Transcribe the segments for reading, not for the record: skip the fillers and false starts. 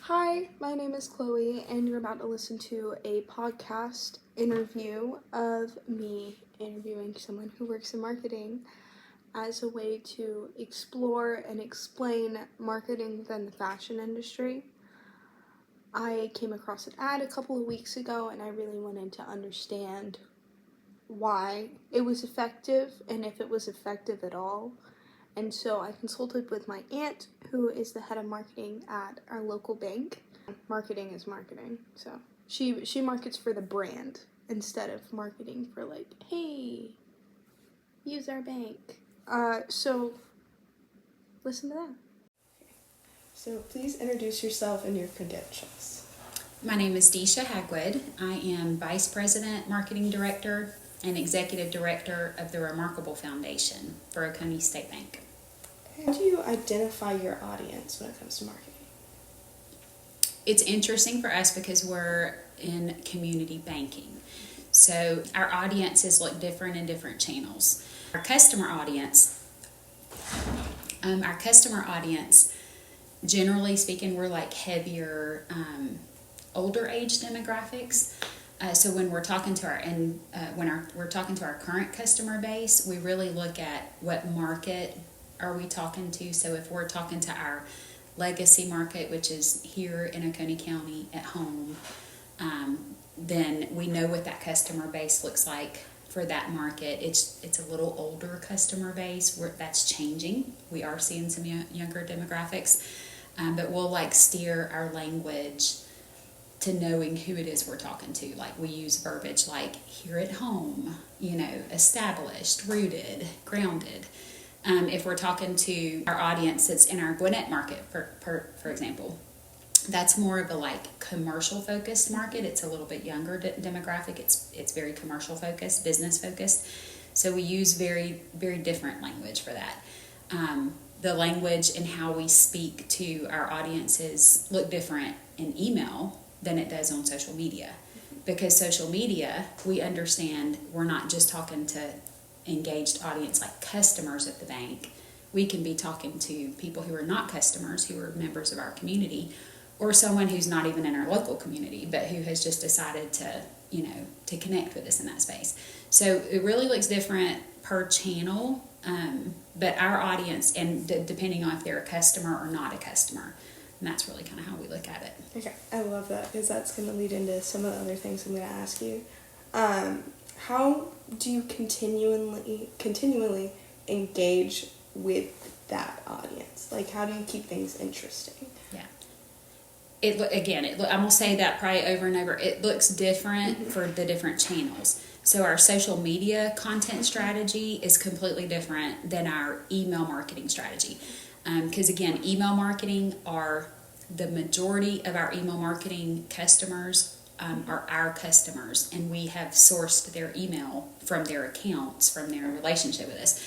Hi, my name is Chloe, and you're about to listen to a podcast interview of me interviewing someone who works in marketing as a way to explore and explain marketing within the fashion industry. I came across an ad a couple of weeks ago, and I really wanted to understand why it was effective and if it was effective at all. And so I consulted with my aunt, who is the head of marketing at our local bank. Marketing is marketing, so she markets for the brand instead of marketing for like, hey, use our bank. So listen to that. So please introduce yourself and your credentials. My name is Deesha Hagwood. I am Vice President, Marketing Director, and Executive Director of the Remarkable Foundation for Oconee State Bank. How do you identify your audience when it comes to marketing? It's interesting for us because we're in community banking. So our audiences look different in different channels. Our customer audience, generally speaking, we're like heavier, older age demographics. So when we're talking to we're talking to our current customer base, we really look at what market are we talking to. So if we're talking to our legacy market, which is here in Oconee County at home, then we know what that customer base looks like for that market. It's a little older customer base that's changing. We are seeing some younger demographics, but we'll steer our language to knowing who it is we're talking to. Like we use verbiage like here at home, established, rooted, grounded. If we're talking to our audience that's in our Gwinnett market, for example, that's more of a commercial focused market. It's a little bit younger demographic. It's very commercial focused, business focused. So we use very, very different language for that. The language and how we speak to our audiences look different in email than it does on social media. Because social media, we understand we're not just talking to engaged audience like customers at the bank. We can be talking to people who are not customers, who are members of our community, or someone who's not even in our local community, but who has just decided to connect with us in that space. So it really looks different per channel, but our audience, and depending on if they're a customer or not a customer, and that's really kind of how we look at it. Okay, I love that because that's going to lead into some of the other things I'm going to ask you. How do you continually engage with that audience? How do you keep things interesting? Yeah. I'm going to say that probably over and over. It looks different for the different channels. So our social media content strategy is completely different than our email marketing strategy. Because again, email marketing are the majority of our email marketing customers are our customers, and we have sourced their email from their accounts, from their relationship with us.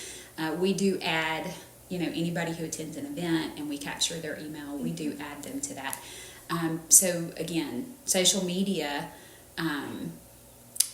We do add, anybody who attends an event and we capture their email, we do add them to that. So again, social media,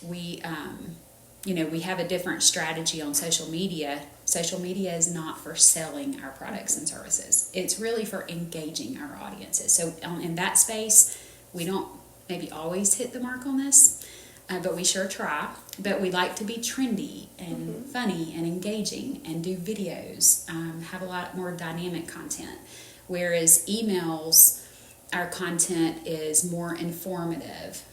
we have a different strategy on social media. Social media is not for selling our products and services. It's really for engaging our audiences. So in that space, we don't maybe always hit the mark on this, but we sure try. But we like to be trendy and funny and engaging and do videos, have a lot more dynamic content. Whereas emails, our content is more informative.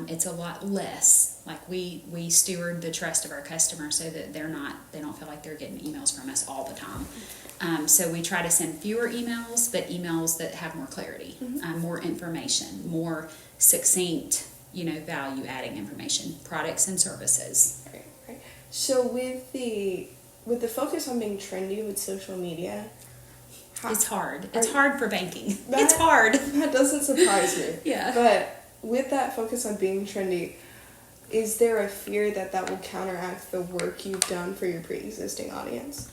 It's a lot less. We steward the trust of our customers so that they don't feel like they're getting emails from us all the time. So we try to send fewer emails, but emails that have more clarity, more information, more succinct, value-adding information, products and services. Right. So with the focus on being trendy with social media, it's hard. It's hard for banking. It's hard. That doesn't surprise me. Yeah. But with that focus on being trendy, is there a fear that will counteract the work you've done for your pre-existing audience?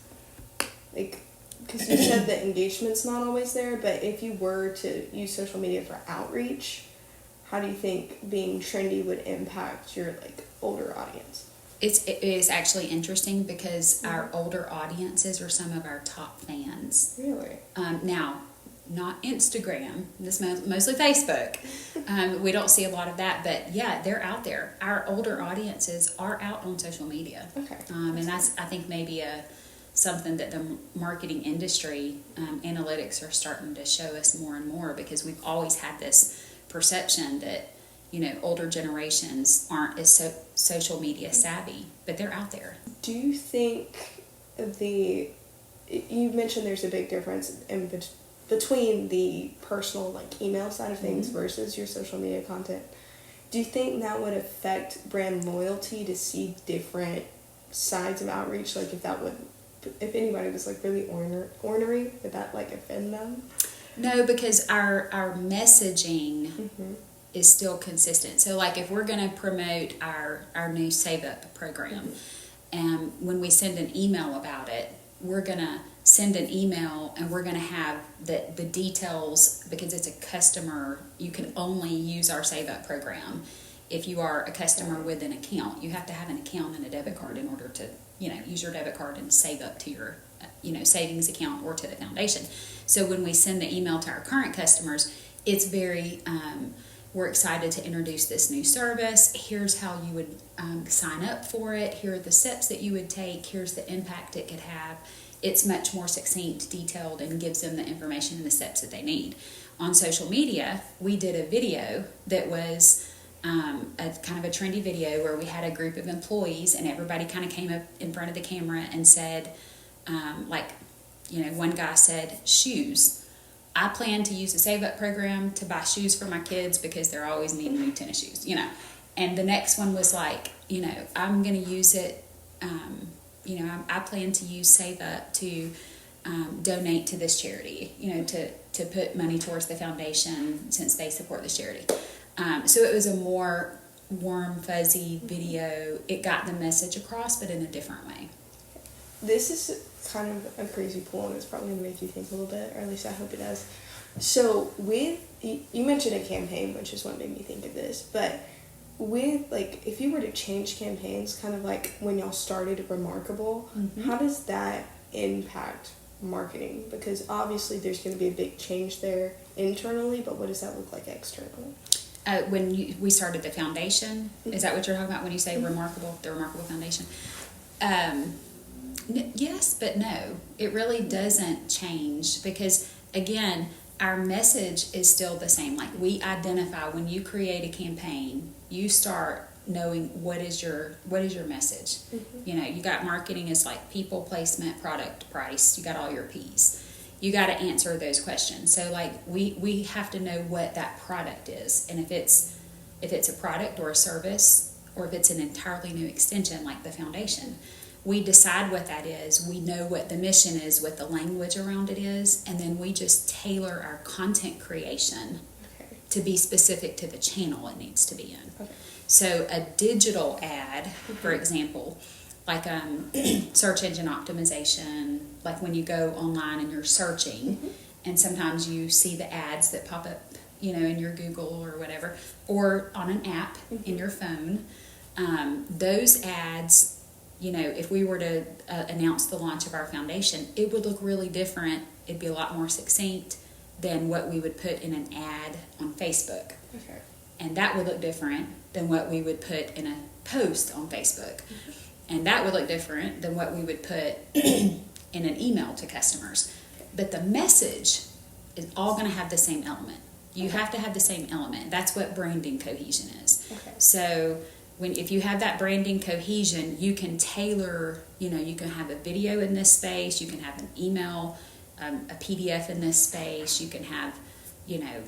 Because you said that engagement's not always there, but if you were to use social media for outreach, how do you think being trendy would impact your older audience? It is actually interesting because our older audiences are some of our top fans. Really? Now, not Instagram, this mostly Facebook. We don't see a lot of that, but yeah, they're out there. Our older audiences are out on social media. Okay. And that's, I think, maybe something that the marketing industry analytics are starting to show us more and more, because we've always had this perception that, you know, older generations aren't as social media savvy, but they're out there. Do you think you mentioned there's a big difference between the personal, like, email side of things versus your social media content? Do you think that would affect brand loyalty to see different sides of outreach? Like, if anybody was, like, really ornery, would that, like, offend them? No, because our messaging is still consistent. So, like, if we're going to promote our new Save Up program, and when we send an email about it, we're going to send an email and we're going to have the details, because it's a customer. You can only use our Save Up program if you are a customer with an account. You have to have an account and a debit card in order to, you know, use your debit card and save up to your, you know, savings account or to the foundation. So when we send the email to our current customers, it's very, we're excited to introduce this new service. Here's how you would sign up for it. Here are the steps that you would take. Here's the impact it could have. It's much more succinct, detailed, and gives them the information and the steps that they need. On social media, we did a video that was a kind of a trendy video where we had a group of employees and everybody kind of came up in front of the camera and said, like, you know, one guy said, shoes. I plan to use the Save Up program to buy shoes for my kids because they're always needing new tennis shoes, you know. And the next one was like, you know, I'm going to use it, you know, I plan to use Save Up to donate to this charity, you know, to put money towards the foundation since they support this charity. So it was a more warm, fuzzy video. It got the message across, but in a different way. This is kind of a crazy pool, and it's probably going to make you think a little bit, or at least I hope it does. So you mentioned a campaign, which is what made me think of this, but with, like, if you were to change campaigns, kind of like when y'all started Remarkable, how does that impact marketing? Because obviously there's going to be a big change there internally, but what does that look like externally? When we started the foundation, is that what you're talking about when you say Remarkable, the Remarkable Foundation? Yes, but no. It really doesn't change, because, again, our message is still the same. Like, we identify when you create a campaign, you start knowing what is your message. You know, you got marketing is like people, placement, product, price. You got all your P's. You got to answer those questions. So, like, we have to know what that product is, and if it's a product or a service, or if it's an entirely new extension like the foundation, we decide what that is. We know what the mission is, what the language around it is, and then we just tailor our content creation to be specific to the channel it needs to be in. So a digital ad, for example, like search engine optimization, like when you go online and you're searching, and sometimes you see the ads that pop up, you know, in your Google or whatever, or on an app in your phone. Those ads, you know, if we were to announce the launch of our foundation, it would look really different. It'd be a lot more succinct than what we would put in an ad on Facebook. And that would look different than what we would put in a post on Facebook. And that would look different than what we would put in an email to customers. But the message is all going to have the same element. You have to have the same element. That's what branding cohesion is. So if you have that branding cohesion, you can tailor, you know, you can have a video in this space, you can have an email, a PDF in this space, you can have, you know,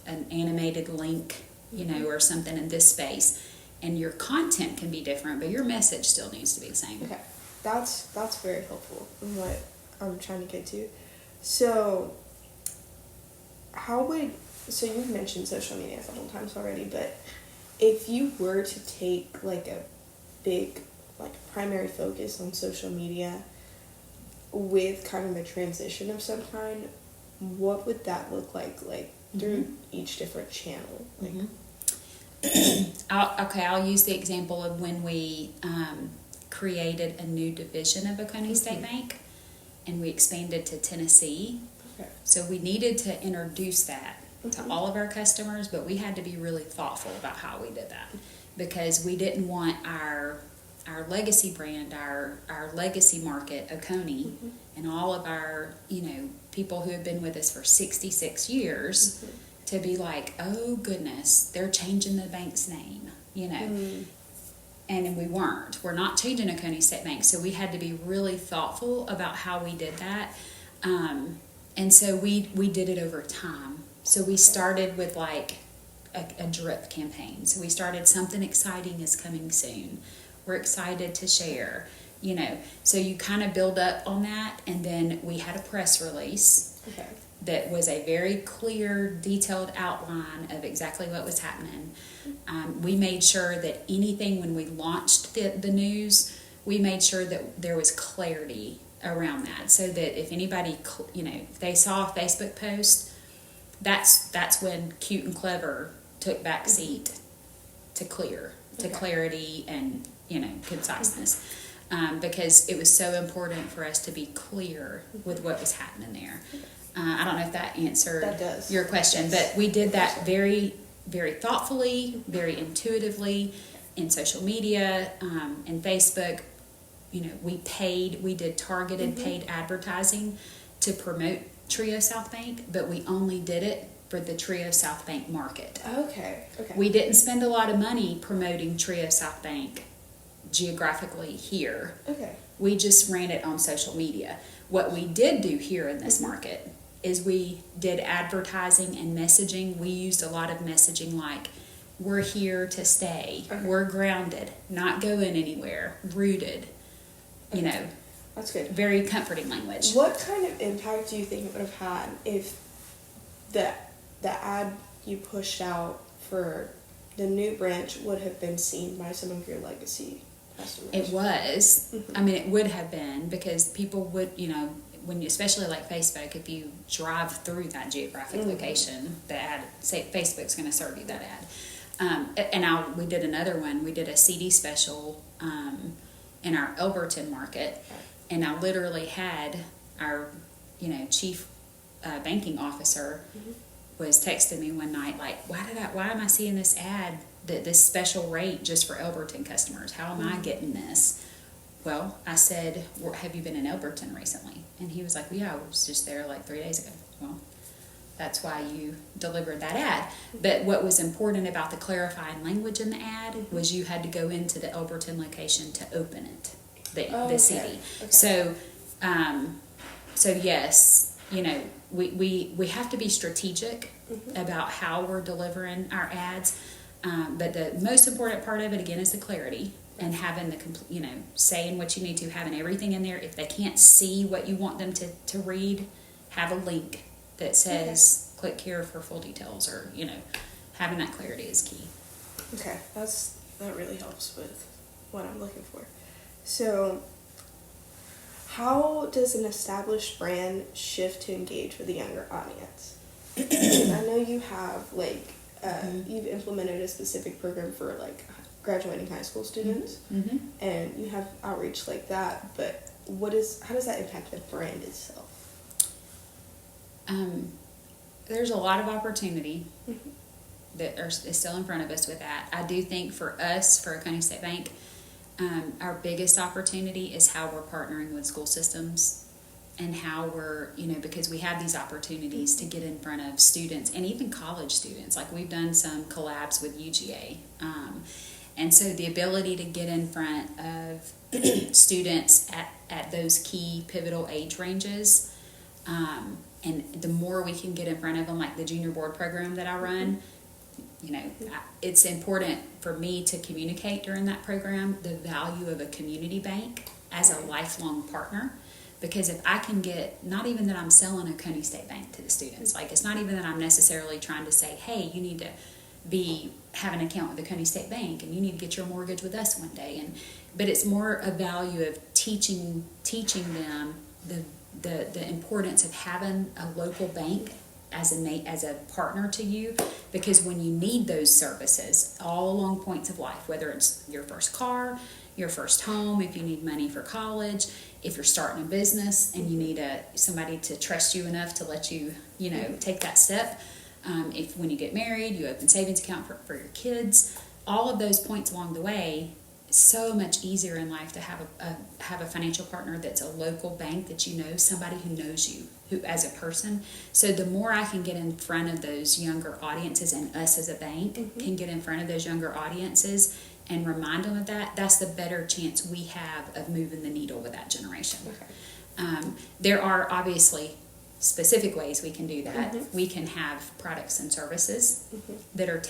an animated link, you know, or something in this space. And your content can be different, but your message still needs to be the same. Okay, that's very helpful in what I'm trying to get to. So you've mentioned social media a couple times already, but if you were to take, like, a big, like, primary focus on social media with kind of a transition of some kind, what would that look like through each different channel? Like, I'll use the example of when we created a new division of Oconee State Bank, and we expanded to Tennessee. Okay. So we needed to introduce that to Mhm. all of our customers, but we had to be really thoughtful about how we did that, because we didn't want our legacy brand, our legacy market, Oconee, Mhm. and all of our, people who have been with us for 66 years Mhm. to be like, oh goodness, they're changing the bank's name, Mm. and we weren't. We're not changing Oconee State Bank, so we had to be really thoughtful about how we did that. And so we did it over time. So we started with like a drip campaign. So we started, something exciting is coming soon. We're excited to share, So you kind of build up on that, and then we had a press release. Okay. That was a very clear, detailed outline of exactly what was happening. We made sure that anything, when we launched the news, we made sure that there was clarity around that, so that if anybody, if they saw a Facebook post, that's when Cute and Clever took back seat to clarity and conciseness. Because it was so important for us to be clear with what was happening there. I don't know if that answered your question, but we did that very, very thoughtfully, very intuitively in social media, in Facebook. We did targeted paid advertising to promote Trio South Bank, but we only did it for the Trio South Bank market. Okay. We didn't spend a lot of money promoting Trio South Bank geographically here. Okay. We just ran it on social media. What we did do here in this market is we did advertising and messaging. We used a lot of messaging like, we're here to stay, we're grounded, not going anywhere, rooted, That's good. very comforting language. What kind of impact do you think it would have had if the ad you pushed out for the new branch would have been seen by some of your legacy customers? It was. I mean, it would have been, because people would, when you, especially like Facebook, if you drive through that geographic location, the ad, say Facebook's going to serve you that ad. We did another one. We did a CD special in our Elberton market, and I literally had our, chief banking officer was texting me one night like, why am I seeing this ad, this special rate just for Elberton customers? How am I getting this? Well, I said, have you been in Elberton recently? And he was like, well, yeah, I was just there like 3 days ago. Well, that's why you delivered that ad. But what was important about the clarifying language in the ad was you had to go into the Elberton location to open it, the CD. Okay. So yes, we have to be strategic about how we're delivering our ads. But the most important part of it, again, is the clarity. And having the saying what you need to, having everything in there. If they can't see what you want them to read, have a link that says click here for full details, or having that clarity is key. Okay, that really helps with what I'm looking for. So how does an established brand shift to engage with a younger audience? I know you have you've implemented a specific program for graduating high school students, and you have outreach like that, but how does that impact the brand itself? There's a lot of opportunity that is still in front of us with that. I do think for us, for Oconee State Bank, our biggest opportunity is how we're partnering with school systems, and how we're, because we have these opportunities to get in front of students and even college students. Like we've done some collabs with UGA. And so the ability to get in front of students at those key pivotal age ranges, and the more we can get in front of them, like the junior board program that I run, it's important for me to communicate during that program the value of a community bank as a lifelong partner. Because if I can get, not even that I'm selling Oconee State Bank to the students, it's not even that I'm necessarily trying to say, hey, you need to have an account with Oconee State Bank, and you need to get your mortgage with us one day. But it's more a value of teaching them the importance of having a local bank as a partner to you, because when you need those services all along points of life, whether it's your first car, your first home, if you need money for college, if you're starting a business and you need somebody to trust you enough to let you, take that step. If when you get married, you open savings account for your kids, all of those points along the way. So much easier in life to have a financial partner that's a local bank that somebody who knows you who as a person. So the more I can get in front of those younger audiences, and us as a bank can get in front of those younger audiences and remind them of that, that's the better chance we have of moving the needle with that generation. Okay. There are obviously specific ways we can do that. We can have products and services that are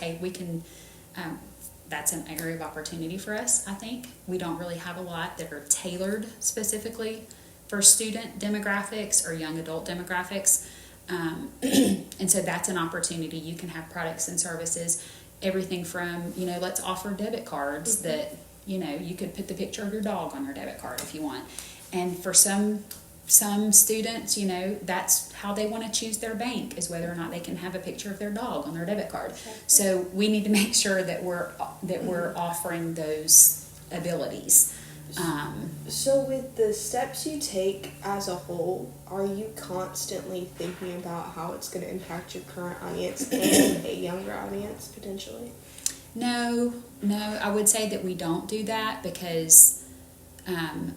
that's an area of opportunity for us, I think. We don't really have a lot that are tailored specifically for student demographics or young adult demographics. And so that's an opportunity. You can have products and services, everything from, let's offer debit cards that, you could put the picture of your dog on your debit card if you want. And for some students, that's how they want to choose their bank, is whether or not they can have a picture of their dog on their debit card. So we need to make sure that we're offering those abilities. So with the steps you take as a whole, are you constantly thinking about how it's going to impact your current audience and a younger audience potentially? No, I would say that we don't do that, because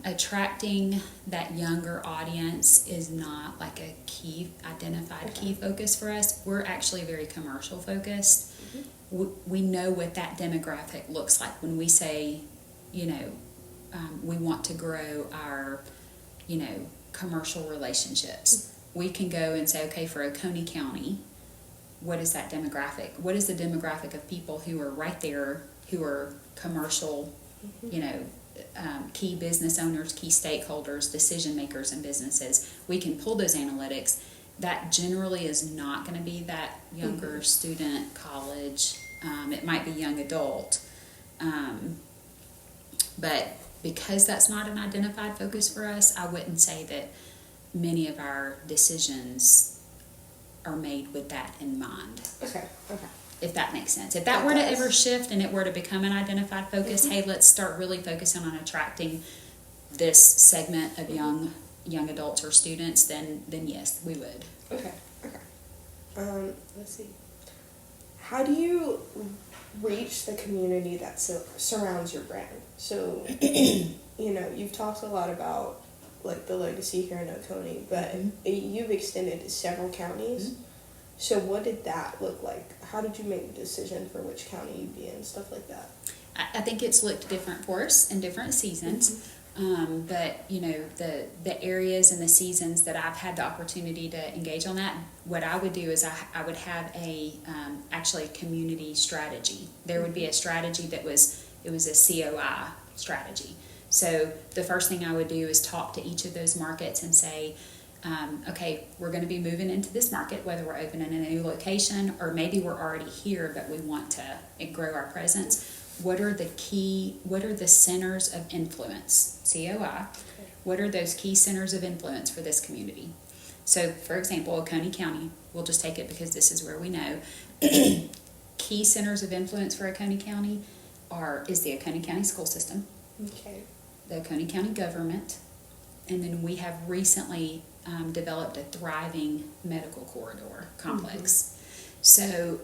attracting that younger audience is not like a key focus for us. We're actually very commercial focused. We know what that demographic looks like when we say, we want to grow our, commercial relationships. We can go and say, okay, for Oconee County, what is that demographic? What is the demographic of people who are right there, who are commercial, key business owners, key stakeholders, decision makers in businesses? We can pull those analytics. That generally is not going to be that younger student, college. It might be young adult. But because that's not an identified focus for us, I wouldn't say that many of our decisions are made with that in mind. Okay. If that makes sense. If that were to ever shift and it were to become an identified focus, hey, let's start really focusing on attracting this segment of young adults or students, then yes, we would. Okay. Let's see. How do you reach the community that surrounds your brand? So, you've talked a lot about like the legacy here in Oconee, but you've extended to several counties. So what did that look like? How did you make the decision for which county you'd be in, stuff like that? I think it's looked different for us in different seasons. But the areas and the seasons that I've had the opportunity to engage on that, what I would do is I would have actually a community strategy. There would be a strategy it was a COI strategy. So the first thing I would do is talk to each of those markets and say, okay, we're going to be moving into this market, whether we're opening a new location or maybe we're already here but we want to grow our presence. What are the centers of influence, COI? What are those key centers of influence for this community? So, for example, Oconee County, we'll just take it because this is where we know. Key centers of influence for Oconee County is the Oconee County school system, the Oconee County government, and then we have recently developed a thriving medical corridor complex. So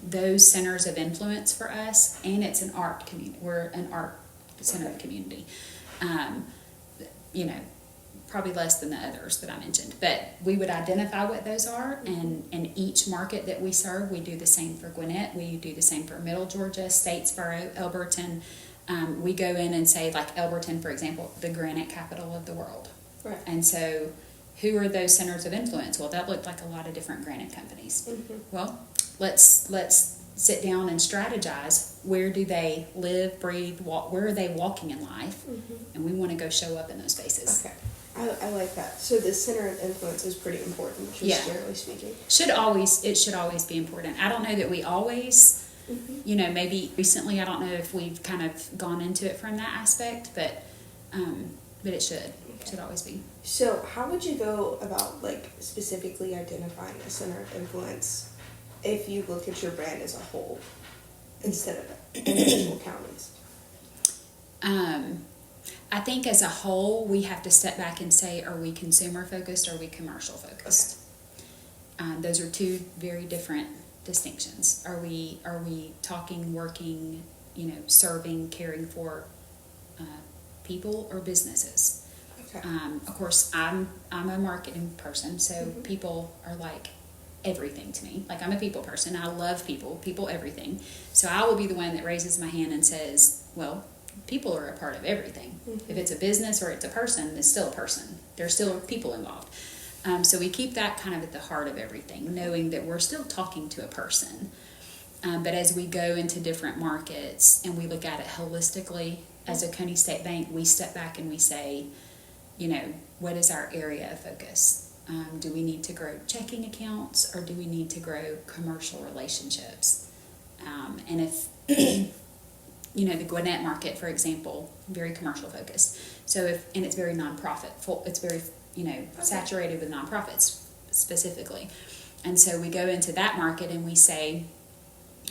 those centers of influence for us, and it's an art community. We're an art centered community. Probably less than the others that I mentioned, but we would identify what those are, and each market that we serve, we do the same for Gwinnett, we do the same for Middle Georgia, Statesboro, Elberton. We go in and say, like Elberton, for example, the granite capital of the world. Right. And so who are those centers of influence? Well, that looked like a lot of different granite companies. Well, let's sit down and strategize. Where do they live, breathe, walk? Where are they walking in life? And we want to go show up in those spaces. Okay. I like that. So the center of influence is pretty important, just generally speaking. It should always be important. I don't know that we always, maybe recently, I don't know if we've kind of gone into it from that aspect, but it should. It should always be. So how would you go about specifically identifying a center of influence if you look at your brand as a whole instead of individual counties? I think as a whole, we have to step back and say, are we consumer focused or are we commercial focused? Those are two very different distinctions. Are we talking, working, serving, caring for people or businesses? Okay. Of course, I'm a marketing person, so people are like everything to me. Like, I'm a people person. I love people everything. So I will be the one that raises my hand and says, well, people are a part of everything. If it's a business or it's a person, it's still a person. There's still people involved. So we keep that kind of at the heart of everything, knowing that we're still talking to a person. But as we go into different markets and we look at it holistically, as a Oconee State Bank, we step back and we say, what is our area of focus? Do we need to grow checking accounts or do we need to grow commercial relationships? And if, the Gwinnett market, for example, very commercial focused. So and it's very nonprofit, it's very, saturated with nonprofits specifically. And so we go into that market and we say,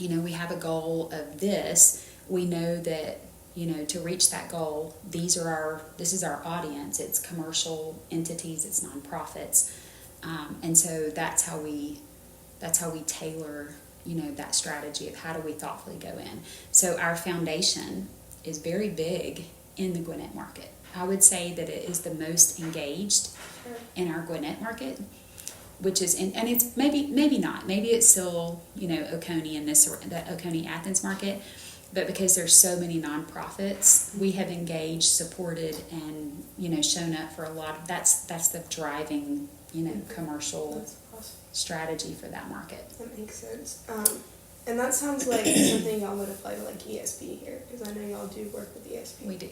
we have a goal of this. We know that, to reach that goal, this is our audience. It's commercial entities, it's nonprofits. And so that's how we tailor, that strategy of how do we thoughtfully go in. So our foundation is very big in the Gwinnett market. I would say that it is the most engaged in our Gwinnett market, which is, and it's maybe not, maybe it's still, Oconee and that Oconee Athens market, but because there's so many nonprofits, we have engaged, supported, and, shown up for a lot of, that's the driving, commercial strategy for that market. That makes sense. And that sounds like something y'all would apply to like ESP here, because I know y'all do work with ESP. We do.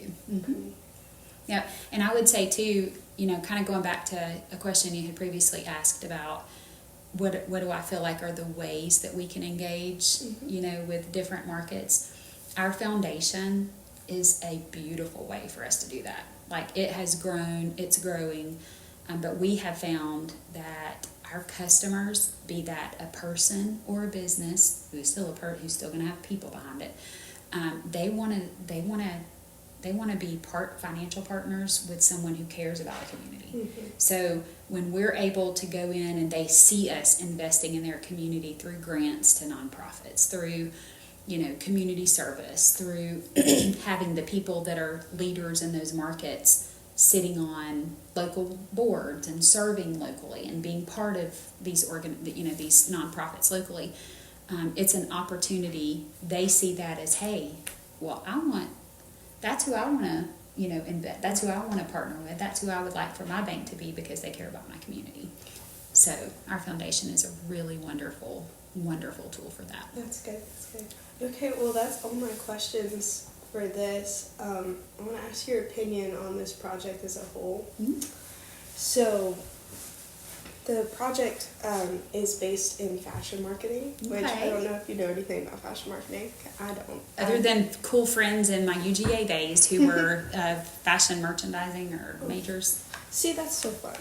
Yeah, and I would say too, kind of going back to a question you had previously asked about what do I feel like are the ways that we can engage, with different markets. Our foundation is a beautiful way for us to do that. Like, it has grown, it's growing, but we have found that our customers, be that a person or a business who's still going to have people behind it, they want to be financial partners with someone who cares about the community. So when we're able to go in and they see us investing in their community through grants to nonprofits, through community service, through having the people that are leaders in those markets sitting on local boards and serving locally and being part of these these nonprofits locally, it's an opportunity. They see that as, hey, well, that's who I want to, invest. That's who I want to partner with. That's who I would like for my bank to be because they care about my community. So our foundation is a really wonderful, wonderful tool for that. That's good. Okay, well, that's all my questions for this. I want to ask your opinion on this project as a whole. So the project is based in fashion marketing, which I don't know if you know anything about fashion marketing. I don't. Other than cool friends in my UGA days who were fashion merchandising or majors. See, that's so fun.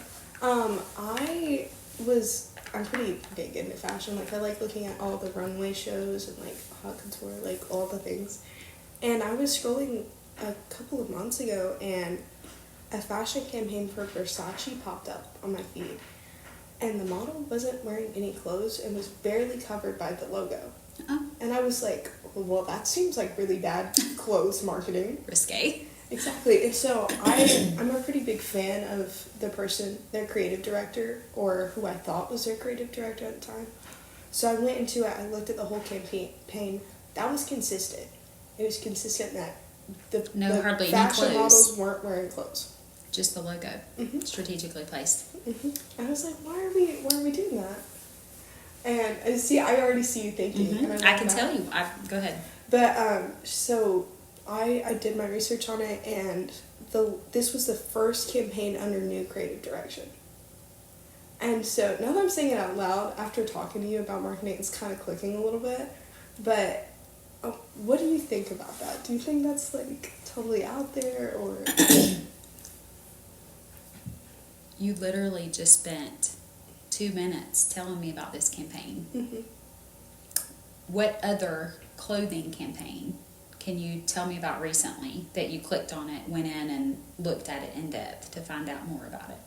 I'm pretty big into fashion. Like, I like looking at all the runway shows and like haute couture, like all the things. And I was scrolling a couple of months ago, and a fashion campaign for Versace popped up on my feed. And the model wasn't wearing any clothes and was barely covered by the logo. And I was like, well, that seems like really bad clothes marketing. Risque. Exactly. And so I'm a pretty big fan of their creative director, or who I thought was their creative director at the time. So I went into it, I looked at the whole campaign. That was consistent. It was consistent that the hardly fashion any models clothes. weren't wearing clothes. Just the logo, strategically placed. I was like, why are we doing that? And see, I already see you thinking. And I can tell you. Go ahead. But so I did my research on it, and this was the first campaign under new creative direction. And so now that I'm saying it out loud, after talking to you about marketing, it's kind of clicking a little bit. But what do you think about that? Do you think that's like totally out there, or? You literally just spent 2 minutes telling me about this campaign. What other clothing campaign can you tell me about recently that you clicked on it, went in and looked at it in depth to find out more about it?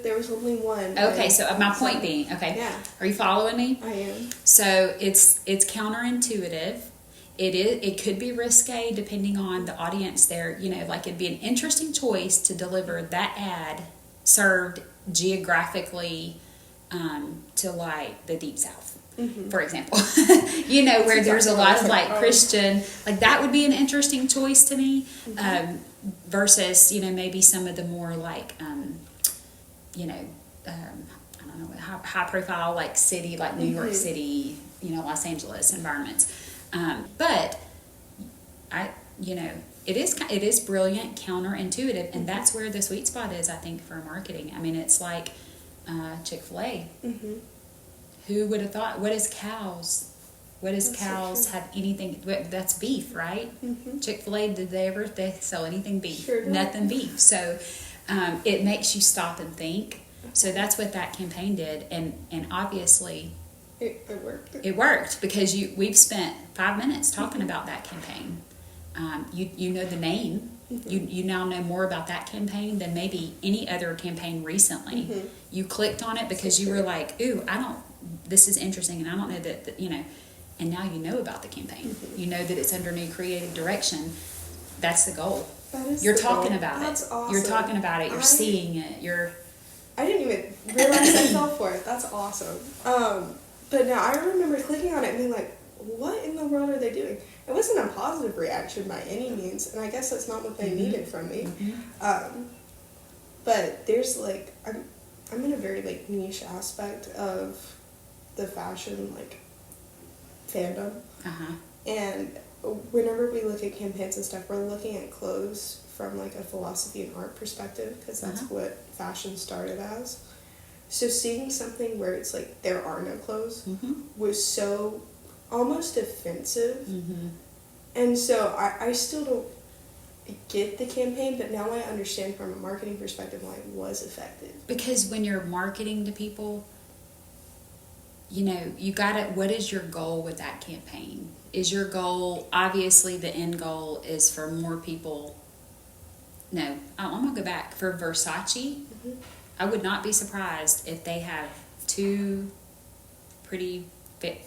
There was only one. Okay, so my point being, okay, yeah, are you following me? I am. So it's counterintuitive. It could be risque depending on the audience there. You know, like it'd be an interesting choice to deliver that ad served geographically to like the Deep South, for example. You know, where there's a lot of like Christian, like that would be an interesting choice to me, versus, you know, maybe some of the more like, you know, I don't know, high profile like city, like New York City, you know, Los Angeles environments. But you know, it is brilliant, counterintuitive, and that's where the sweet spot is, I think, for marketing. I mean, it's like Chick-fil-A. Who would have thought? What is cows? What does cows have anything? That's beef, right? Chick-fil-A, did they sell anything beef? Sure Nothing beef. So it makes you stop and think. So that's what that campaign did, and obviously it worked. It worked because we've spent 5 minutes talking about that campaign. You know the name. You now know more about that campaign than maybe any other campaign recently. You clicked on it because you were like, ooh, this is interesting, and I don't know that, you know, and now you know about the campaign. You know that it's under new creative direction. That's the goal. You're talking about it. That's awesome. You're talking about it. You're seeing it. I didn't even realize I fell for it. That's awesome. But now I remember clicking on it and being like, what in the world are they doing? It wasn't a positive reaction by any means, and I guess that's not what they needed from me. But there's like, I'm in a very like niche aspect of the fashion like fandom, and whenever we look at campaigns and stuff, we're looking at clothes from like a philosophy and art perspective, because that's what fashion started as. So seeing something where it's like there are no clothes was so almost offensive. And so I still don't get the campaign, but now I understand from a marketing perspective why it was effective. Because when you're marketing to people, you know, what is your goal with that campaign? Is your goal, obviously the end goal is for more people. No, I'm going to go back. For Versace, I would not be surprised if they have two pretty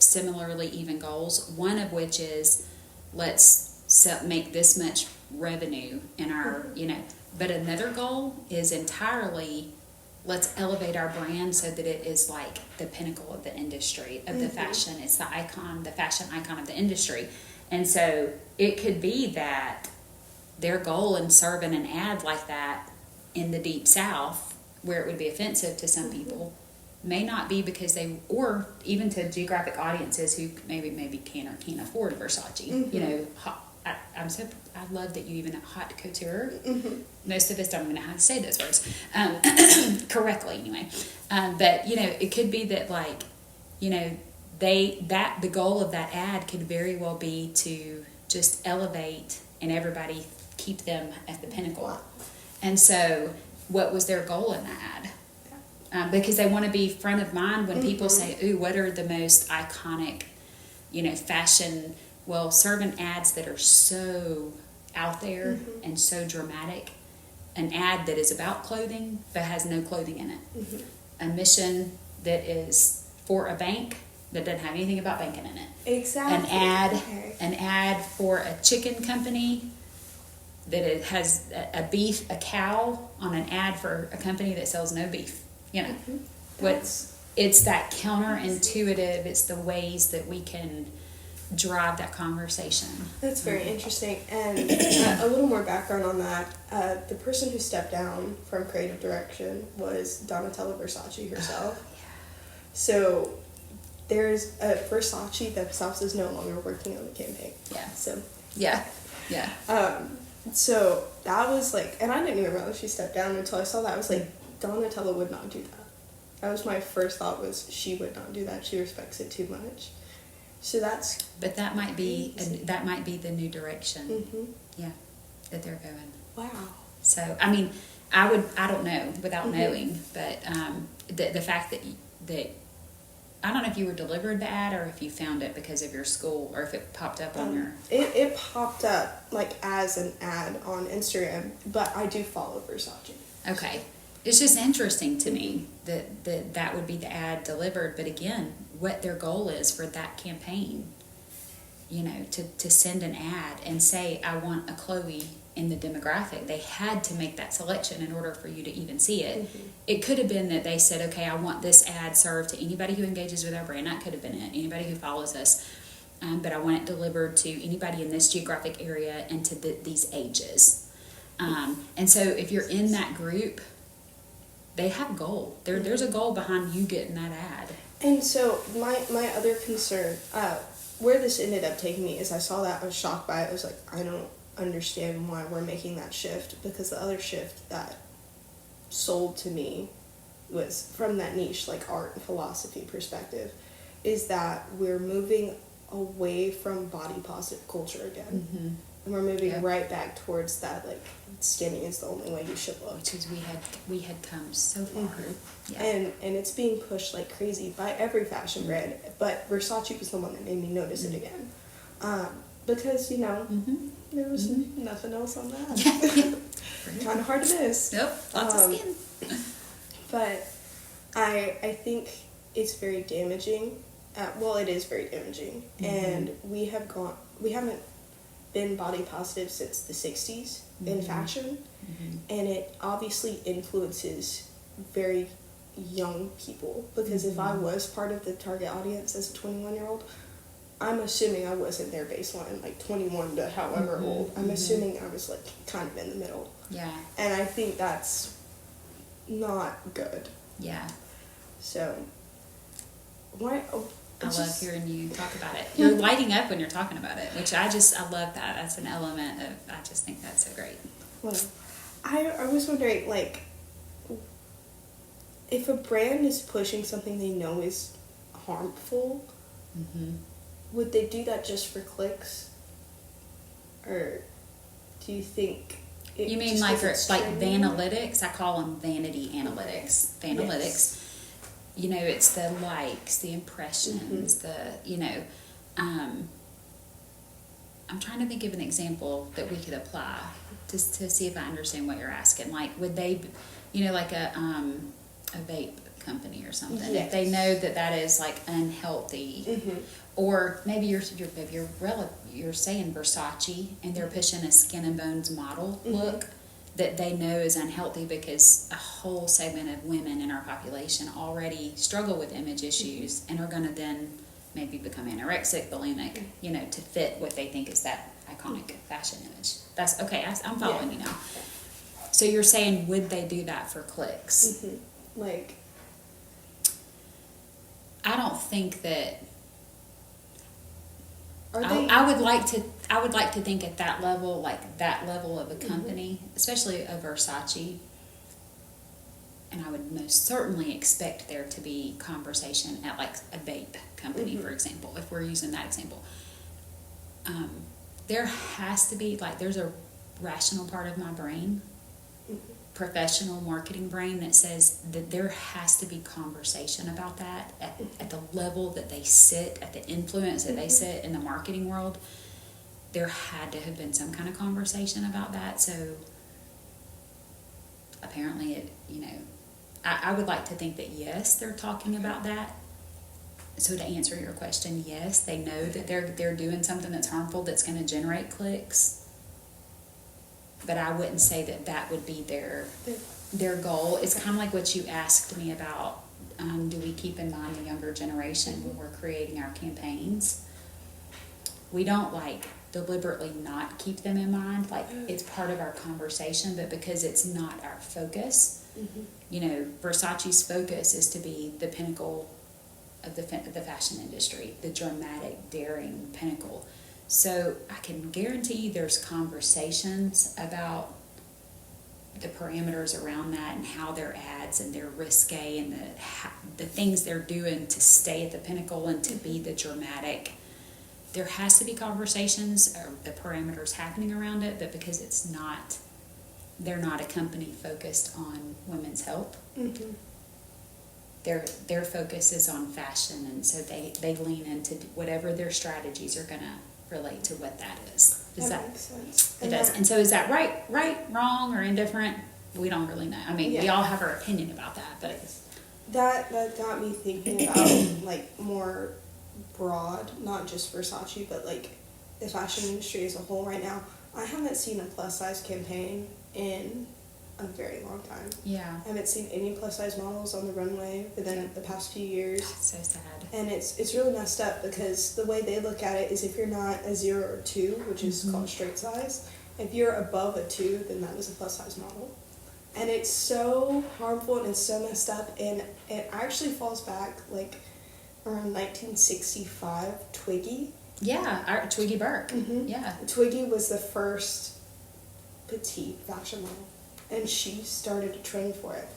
similarly even goals, one of which is let's make this much revenue in our, you know, but another goal is entirely let's elevate our brand so that it is like the pinnacle of the industry, of the fashion. It's the fashion icon of the industry. And so it could be that their goal in serving an ad like that in the Deep South, where it would be offensive to some people, may not be because or even to geographic audiences who maybe can or can't afford Versace. You know, I love that you even haute couture. Most of us don't even know how to say those words correctly anyway. But you know, it could be that like, you know, the goal of that ad could very well be to just elevate and everybody keep them at the pinnacle. And so, what was their goal in that ad? Because they want to be front of mind when people say, ooh, what are the most iconic, you know, fashion, well, serving ads that are so out there and so dramatic. An ad that is about clothing but has no clothing in it. A mission that is for a bank that doesn't have anything about banking in it. Exactly. An ad for a chicken company that it has a cow on an ad for a company that sells no beef. You know, it's that counterintuitive. It's the ways that we can drive that conversation. That's very interesting. And a little more background on that. The person who stepped down from creative direction was Donatella Versace herself. So there's Versace themselves is no longer working on the campaign. So so that was like, and I didn't even realize she stepped down until I saw that. I was like, Donatella would not do that. That was my first thought, was she would not do that. She respects it too much. So but that might be the new direction. That they're going. Wow. So I mean, I don't know without knowing, but the fact that I don't know if you were delivered the ad or if you found it because of your school or if it popped up on your... It popped up like as an ad on Instagram, but I do follow Versace. Okay. It's just interesting to me that would be the ad delivered, but again, what their goal is for that campaign, you know, to send an ad and say, I want a Chloe in the demographic. They had to make that selection in order for you to even see it. Mm-hmm. It could have been that they said, okay, I want this ad served to anybody who engages with our brand. That could have been it, anybody who follows us. But I want it delivered to anybody in this geographic area and to these ages. And so if you're in that group, they have a goal. There's a goal behind you getting that ad. And so my other concern, where this ended up taking me is I saw that, I was shocked by it. I was like, I don't understand why we're making that shift, because the other shift that sold to me was from that niche, like art and philosophy perspective, is that we're moving away from body positive culture again. Mm-hmm. And we're moving right back towards that, like, skinny is the only way you should look. Which is we had come so far. Mm-hmm. Yeah. And it's being pushed like crazy by every fashion brand, but Versace was the one that made me notice it again. Because, you know, there was nothing else on that. Kind of hard to miss. Nope, lots of skin. But I think it's very damaging. Well, it is very damaging. And we haven't been body positive since the 60s in fashion. And it obviously influences very young people, because if I was part of the target audience as a 21-year-old, I'm assuming I wasn't their baseline, like 21 to however old. I'm assuming I was like kind of in the middle. Yeah. And I think that's not good. Yeah. So, why? I love hearing you talk about it. You're lighting up when you're talking about it, which I love that. That's an element of, I just think that's so great. Well, I was wondering, like, if a brand is pushing something they know is harmful, would they do that just for clicks? Or do you think it, You mean just like 'cause it's like trending? Vanalytics? I call them vanity analytics. Vanalytics. Yes. You know, it's the likes, the impressions, the, you know, I'm trying to think of an example that we could apply just to see if I understand what you're asking. Like, would they, you know, like a vape company or something, if they know that is like unhealthy, or maybe you're saying Versace and they're pushing a skin and bones model look that they know is unhealthy because a whole segment of women in our population already struggle with image issues and are going to then maybe become anorexic, bulimic, you know, to fit what they think is that iconic fashion image. That's okay. I'm following you now. So you're saying, would they do that for clicks? Like, I don't think that. I would like to think at that level, like that level of a company, especially a Versace, and I would most certainly expect there to be conversation at like a vape company, for example, if we're using that example. There has to be, like, there's a rational part of my brain, professional marketing brain, that says that there has to be conversation about that at the level that they sit, at the influence that they sit in the marketing world. There had to have been some kind of conversation about that. So apparently it, you know, I would like to think that yes, they're talking about that. So to answer your question, yes, they know that they're doing something that's harmful, that's going to generate clicks. But I wouldn't say that would be their goal. It's kind of like what you asked me about. Do we keep in mind the younger generation when we're creating our campaigns? We don't like deliberately not keep them in mind. Like, it's part of our conversation, but because it's not our focus, you know, Versace's focus is to be the pinnacle of the fashion industry, the dramatic, daring pinnacle. So I can guarantee you there's conversations about the parameters around that and how their ads and their risque and the things they're doing to stay at the pinnacle and to be the dramatic. There has to be conversations or the parameters happening around it, but because they're not a company focused on women's health. their focus is on fashion, and so they lean into whatever their strategies are going to relate to what that is. Does that makes sense? It does. And so is that right, wrong, or indifferent? We don't really know. I mean, we all have our opinion about that, but that got me thinking about like more broad, not just Versace, but like the fashion industry as a whole right now. I haven't seen a plus size campaign in a very long time. yeah, I haven't seen any plus size models on the runway within the past few years. that's so sad. And it's really messed up because the way they look at it is if you're not a 0 or 2, which is called straight size, if you're above a 2, then that is a plus size model. And it's so harmful and it's so messed up, and it actually falls back like around 1965, Twiggy. Yeah, our Twiggy Burke. Mm-hmm. Yeah. Twiggy was the first petite fashion model, and she started a trend for it.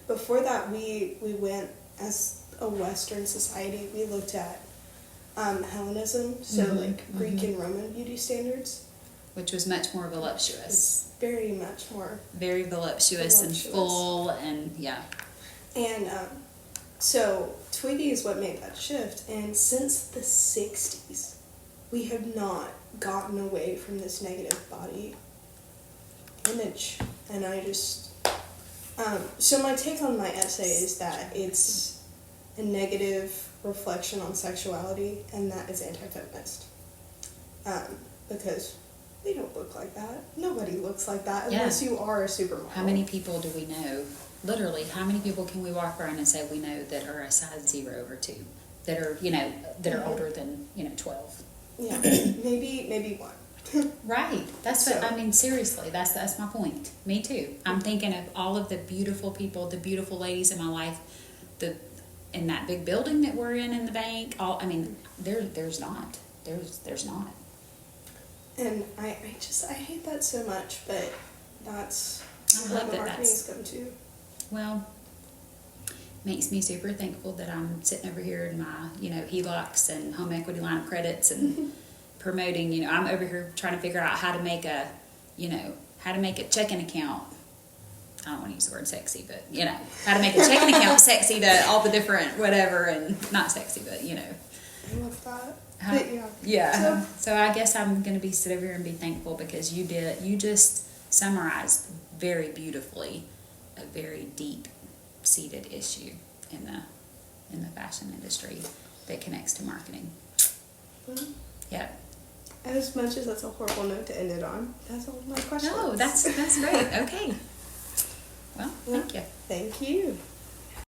Before that, we went, as a Western society, we looked at Hellenism, so like Greek and Roman beauty standards. Which was much more voluptuous. It's very much more. Very voluptuous and full, and yeah. And so Twiggy is what made that shift, and since the 60s, we have not gotten away from this negative body image. And I just, so my take on my essay is that it's a negative reflection on sexuality, and that is anti-feminist. Because they don't look like that. Nobody looks like that unless you are a supermodel. How many people do we know? Literally, how many people can we walk around and say we know that are a size 0 or 2, that are that are older than 12? Yeah, maybe one. Right. That's what I mean. Seriously, that's my point. Me too. I'm thinking of all of the beautiful people, the beautiful ladies in my life, in that big building that we're in the bank. There's not. And I hate that so much, but that's what the marketing has come to. Well, makes me super thankful that I'm sitting over here in my, HELOCs and home equity line of credits and promoting, I'm over here trying to figure out how to make a checking account. I don't want to use the word sexy, but, how to make a checking account sexy to all the different whatever, and not sexy, but, I love that. Yeah. So I guess I'm going to sit over here and be thankful because you just summarized very beautifully a very deep-seated issue in the fashion industry that connects to marketing. Mm-hmm. Yeah. As much as that's a horrible note to end it on, that's all my questions. No, that's great. Okay. Well, thank you. Thank you.